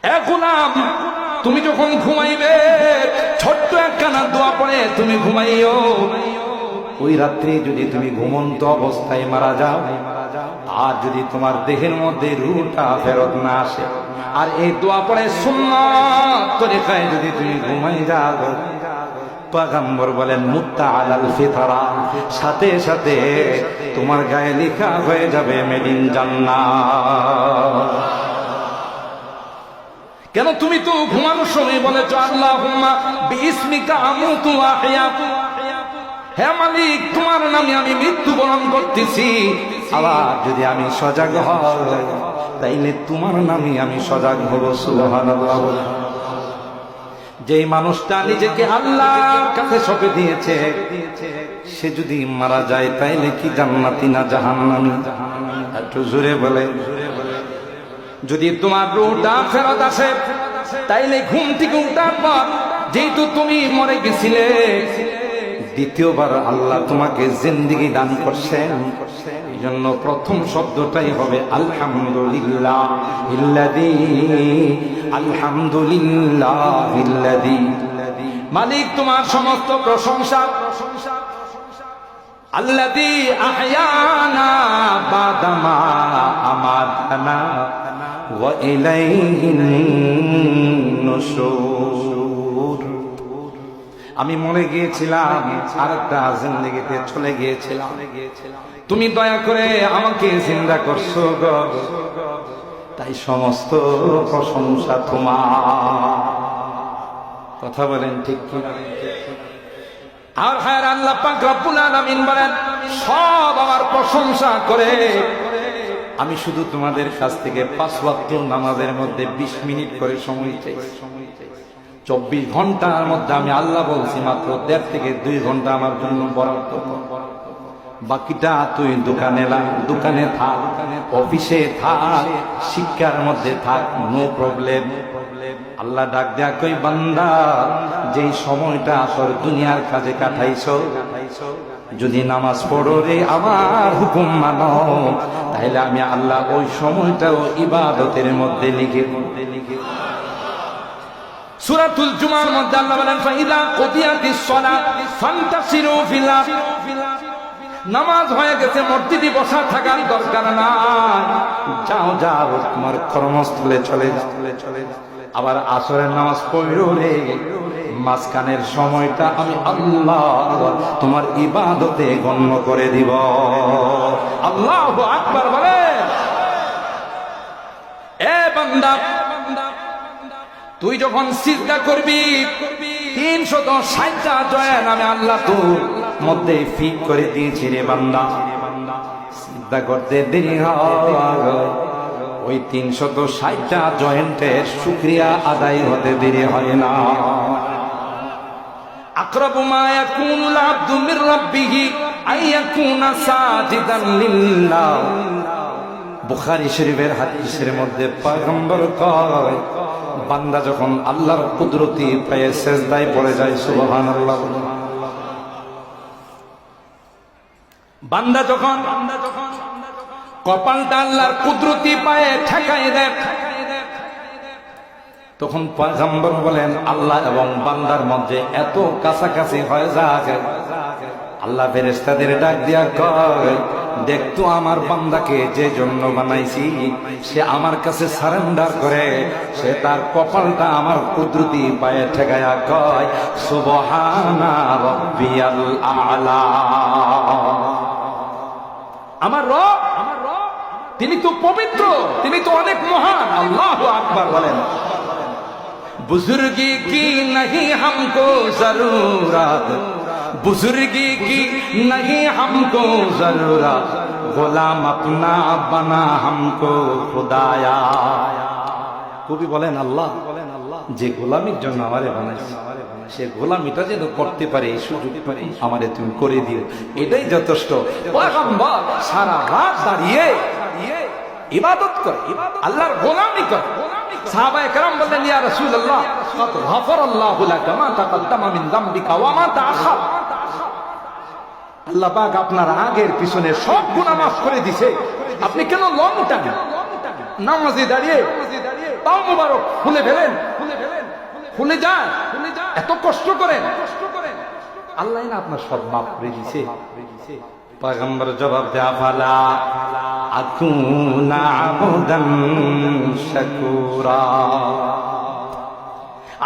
এ গোলাম, তুমি যখন ঘুমাইবে ছোট্ট একখানা দোয়া পড়ে তুমি ঘুমাইও। ওই রাত্রে যদি তুমি ঘুমন্ত অবস্থায় মারা যাও, আর যদি তোমার দেহের মধ্যে রূহটা ফেরত না আসে, আর এই দোয়া পড়ে সুন্নাত তরিকায় যদি তুমি ঘুমাই যাও, পয়গম্বর বলেন মুত্তা আলাল ফিতরা, সাথে সাথে তোমার গায়ে লেখা হয়ে যাবে মেড ইন জান্নাত। কেন? তুমি তো ঘুমানোর সময় বলেছো আল্লাহুম্মা বিইসমিকা আমুতু ওয়া আহইয়া, হে মালিক তোমার নামে আমি মৃত্যুবরণ করতেছি। আবার যদি আমি সজাগ হই তাইলে তোমার নামে আমি সজাগ হব। সুবহানাল্লাহ। যেই মানুষটা নিজেকে আল্লাহর কাছে সঁপে দিয়েছে, সে যদি মারা যায় তাইলে কি জান্নাতি না জাহান্নামী? একটু জোরে বলে। যদি তোমার রূহটা ফেরত আসে তাইলে ঘুম থেকে উঠার পর যেহেতু তুমি মরে গেছিলে, দ্বিতীয়বার আল্লাহ তোমাকে জিন্দেগি দান করছেন, এই জন্য প্রথম শব্দটাই হবে আলহামদুলিল্লাহ ইল্লাযী, আলহামদুলিল্লাহ ইল্লাযী। মালিক তোমার সমস্ত প্রশংসা, আল্লাযী আহয়ানা বাদামা আমাতানা ওয়া ইলাইহিন নুশুর। আমি মরে গিয়েছিলাম, আরেকটা জিন্দেগিতে চলে গিয়েছিলাম, তুমি দয়া করে আমাকে জিন্দা করছো গো, তাই সমস্ত প্রশংসা তোমার। কথা বলেন ঠিক কি? আর হ্যাঁ, আল্লাহ পাক রব্বুল আলামিন বলেন সব আমার প্রশংসা করে, আমি শুধু তোমাদের কাছ থেকে 5 ওয়াক্ত নামাজের মধ্যে 20 মিনিট করে সময় চাই। 24 ঘন্টার মধ্যে আমি আল্লাহ বলছি মাত্র 1.5 থেকে 2 ঘন্টা আমার জন্য বরাদ্দ, বাকিটা তুই দোকানে থাক, অফিসে থাক, শিক্ষার মধ্যে থাক, নো প্রবলেম। আল্লাহ ডাক দেয়া কই, বান্দা যেই সময়টা আসর দুনিয়ার কাজে কাটাইছো, যদি নামাজ পড়ো রে আমার হুকুম মানো, তাহলে আমি আল্লাহ ওই সময়টাও ইবাদতের মধ্যে লিখে। সূরাতুল জুমার মধ্যে আল্লাহ বলেন ফাইদা কুদিয়াতিস সালাত ফান্তাসিরু ফিল আরদ, নামাজ হয়ে গেছে, মসজিদে বসা থাকার দরকার নাই, যাও যাও তোমার কর্মস্থলে চলে যাও। আবার আসরের নামাজ পড়ো রে, মাঝখানের সময়টা আমি আল্লাহ তোমার ইবাদতে গণ্য করে দিব। আল্লাহু আকবার বলে। এ বান্দা, তুই যখন সিজদা করবি 360টা জয়েন আমি আল্লাহ তোর মধ্যে ফিট করে দিয়েছি রে বান্দা। সিজদা করতে দেরি হয়, ওই 360টা জয়েন্টের শুকরিয়া আদায় হতে দেরি হয় না। আকরাবু মা ইয়াকুনুল আবদু মির রাব্বিহি আইয়াকুনা সাজিদান লিল্লাহ। বুখারী শরীফের হাদিসের মধ্যে পয়গম্বর কয়, বান্দা যখন আল্লাহর কুদরতি পায়ে সিজদায় পড়ে যায়, সুবহানাল্লাহ, বান্দা যখন কপালটা আল্লাহর কুদরতি পায়ে ঠেকাই দেয়, তখন পয়গম্বর বলেন আল্লাহ এবং বান্দার মধ্যে এত কাছাকাছি হয়ে যায়, আল্লাহ ফেরেশতাদের ডাক দিয়া কয়, দেখতো আমার বান্দাকে যে জন্য বানাইছি সে আমার কাছে সারেন্ডার করে, সে তার কপালটা আমার কুদরতি পায়ে ঠেকায়া কয় সুবহানা রাব্বিয়াল আ'লা। আমার রব তিনি তো পবিত্র, তিনি তো অনেক মহান। আল্লাহু আকবার বলেন। बुजुर्गी की नहीं हमको जरूरत, बुजुर्गी की नहीं हमको जरूरत, গোলাম अपना बना हमको खुदाया। কবি বলেন আল্লাহ যে গোলামির জন্য আমারে বানাইছে, সে গোলামিটা যেন করতে পারে এই সুযোগ আমারে তুমি করে দিও, এটাই যথেষ্ট। পয়গম্বর সারা রাত দাঁড়িয়ে ইবাদত করে, আল্লাহর গোলামি করে। সাহাবায়ে কেরাম বললেন ইয়া রাসূলুল্লাহ কাদ গাফারাল্লাহু লাকা মা তাকাদ্দামা মিন যামবিকা ওয়া মা তাআখার। আল্লাহ পাক আপনার আগের পিছনে সব গুনাহ মাফ করে দিয়েছে, আপনি কেন লং টাইম নামাজে দাঁড়িয়ে পাও মোবারক খুলে ফেলেন, খুলে যায়, এত কষ্ট করেন। আল্লাহ না আপনার সব মাফ করে দিছে। পয়গম্বর জবাব দেয়া, ফালা আকুনা আবদান শাকুরা।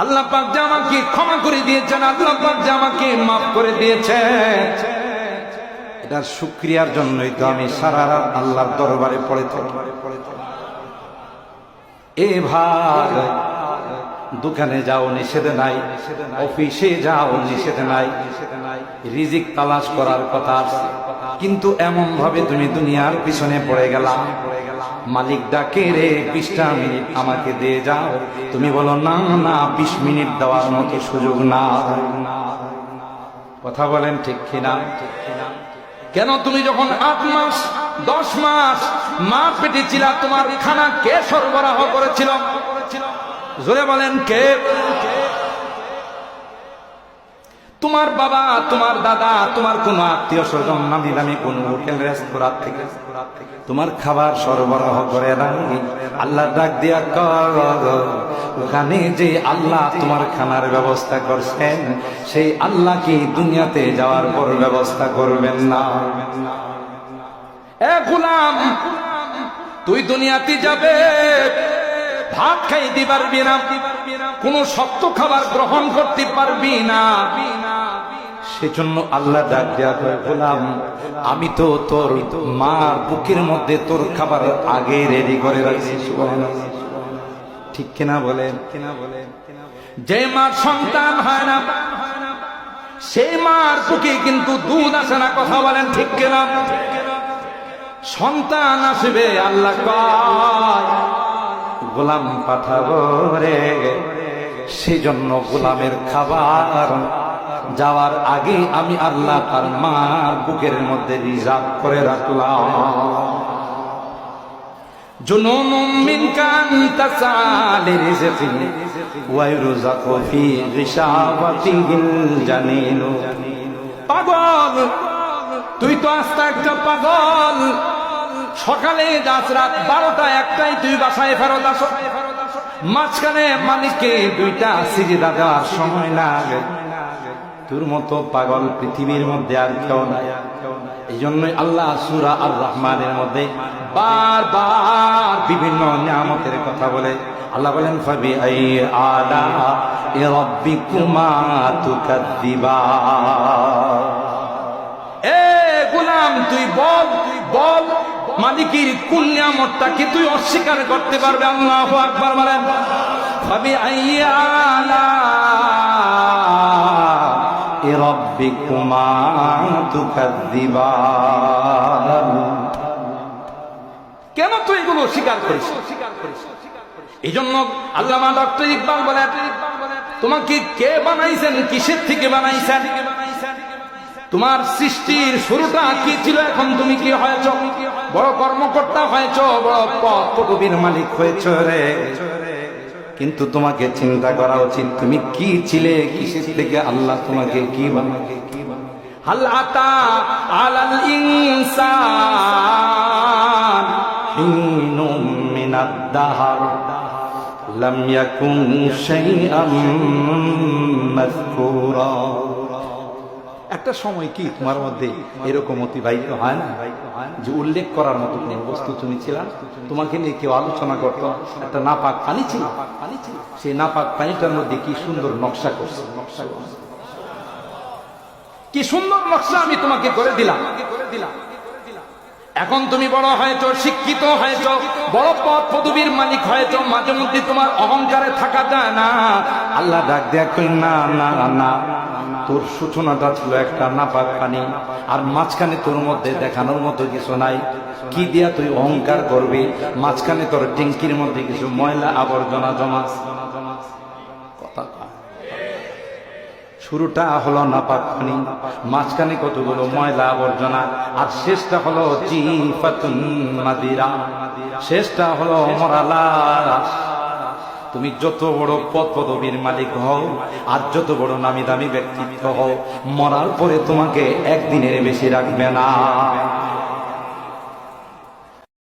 আল্লাহ পাক যে আমাকে ক্ষমা করে দিয়েছেন, আল্লাহ পাক যে আমাকে মাফ করে দিয়েছেন, এটার শুকরিয়ার জন্যই তো আমি সারা রাত আল্লাহর দরবারে পড়ে থাকি। এ ভাই, দোকানে যাও নিষেধ নাই, অফিসে যাও নিষেধ নাই, রিজিক তালাশ করার কথা আছে, কিন্তু এমন ভাবে তুমি দুনিয়ার পিছনে পড়ে গেলা। মালিক ডাকে, রে 20টা মিনিট আমাকে দিয়ে যাও, তুমি বলো না না 20 মিনিট দেওয়ার মতো সুযোগ না। কথা বলেন ঠিক কিনা? কেন তুমি যখন 8 মাস 10 মাস মা পেটে ছিলা, তোমার খানা কে সরবরাহ করেছিল? জোরে বলেন কে? তোমার বাবা, তোমার দাদা, তোমার কোন আত্মীয় স্বজন নামি দামি কোন হোটেল রেস্তোরাঁ থেকে তোমার খাবার সরবরাহ করে নাই? আল্লাহ ডাক দিয়া ওখানে যে আল্লাহ তোমার খানার ব্যবস্থা করছেন, সেই আল্লাহ কি দুনিয়াতে যাওয়ার পর ব্যবস্থা করবেন না? এ গোলাম, তুই দুনিয়াতে যাবে, ভাত খাইতে পারবি না, কোন শক্ত খাবার গ্রহণ করতে পারবি না। সেজন্য আল্লাহ ডাক দেয়া কয়, গোলাম আমি তো তোর মার বুকের মধ্যে তোর খাবার আগে রেডি করে রাখছি। সুবহানাল্লাহ, ঠিক কিনা বলেন? যে মার সন্তান হয় না, সেই মার বুকে কিন্তু দুধ আসে না। কথা বলেন ঠিক কিনা? সন্তান আসবে, আল্লাহ কয় গোলাম পাঠাবো রে। সেজন্য গোলামের খাবার যাওয়ার আগে আমি আল্লাহ তার মার বুকের মধ্যে রিজার্ভ করে রাখলাম। জুনুনুম মিন কান তাসালি রিজকি ওয়া ইরযাকু ফি গিশাওয়াতিল জানিন। পাগল, তুই তো আস্তে একটা পাগল। সকালে যাস, রাত 12টা 1টায় তুই বাসায় ফেরত আসো, মাঝখানে মালিককে 2টা সিজদা দেওয়ার সময় লাগে। তোর মতো পাগল পৃথিবীর মধ্যে আর কেউ নাই। এই জন্যই আল্লাহ সূরা আর রহমানের মধ্যে বারবার বিভিন্ন নিয়ামতের কথা বলে। আল্লাহ বলেন, ফাবি আই আলা রাব্বিকুমা তুকাদ্দিবান। এ গোলাম, তুই বল মালিকের কোন নিয়ামতটাকে তুই অস্বীকার করতে পারবে? আল্লাহু আকবার বলেন। ফাবি আই আলা রাব্বিকুমা তুকাদ্দিবান। কেন তুই এগুলো স্বীকার করিস? এই জন্য আল্লামা ডক্টর ইকবাল বলেন, তোমাকে কে বানাইছেন, কিসের থেকে বানাইছেন? তোমার সৃষ্টির শুরুটা কি ছিল, এখন তুমি কি হয়েছ? বড় কর্মকর্তা হয়েছ, বড় পদবীর মালিক হয়েছ রে। কিন্তু তোমাকে চিন্তা করা উচিত, তুমি কি ছিলে, কিসের থেকে আল্লাহ তোমাকে কি বানাবে? হাল আতা আলাল ইনসান হিনুম মিনাদ দাহর লাম ইয়াকুন শাইআম মাযকুরা। একটা সময় কি তোমার মধ্যে এরকম অতিবাহিত হয় না যে উল্লেখ করার মতো কোন বস্তু তুমি ছিলা? তোমাকে নিয়ে কেউ আলোচনা করত, একটা নাপাক পানি ছিল, সেই নাপাক পানিটার মধ্যে কি সুন্দর নকশা করছে, কি সুন্দর নকশা আমি তোমাকে করে দিলাম। এখন তুমি বড় হয়েছ, শিক্ষিত হয়েছ, বড় পদ পদবীর মালিক হয়েছ, মাঝে মধ্যে তোমার অহংকারে থাকা যায় না। আল্লাহ ডাক দেয়া কই, না না না, তোর সূচনাটা ছিল একটা নাপাক পানি, আর মাঝখানে তোর মধ্যে দেখানোর মতো কিছু নাই। কি দিয়া তুই অহংকার করবি? মাঝখানে তোর ট্যাঙ্কির মধ্যে কিছু ময়লা আবর্জনা জমা। কথা শুরুটা হলো নাপাক পানি, মাঝখানে কতগুলো ময়লা আবর্জনা, আর শেষটা হলো জিফাতুন মাদিরা, শেষটা হলো মরা লাশ। তুমি যত বড় পদ পদবীর মালিক হও আর যত বড় নামি দামি ব্যক্তিত্ব হও, মরার পরে তোমাকে একদিনের বেশি রাখবে না।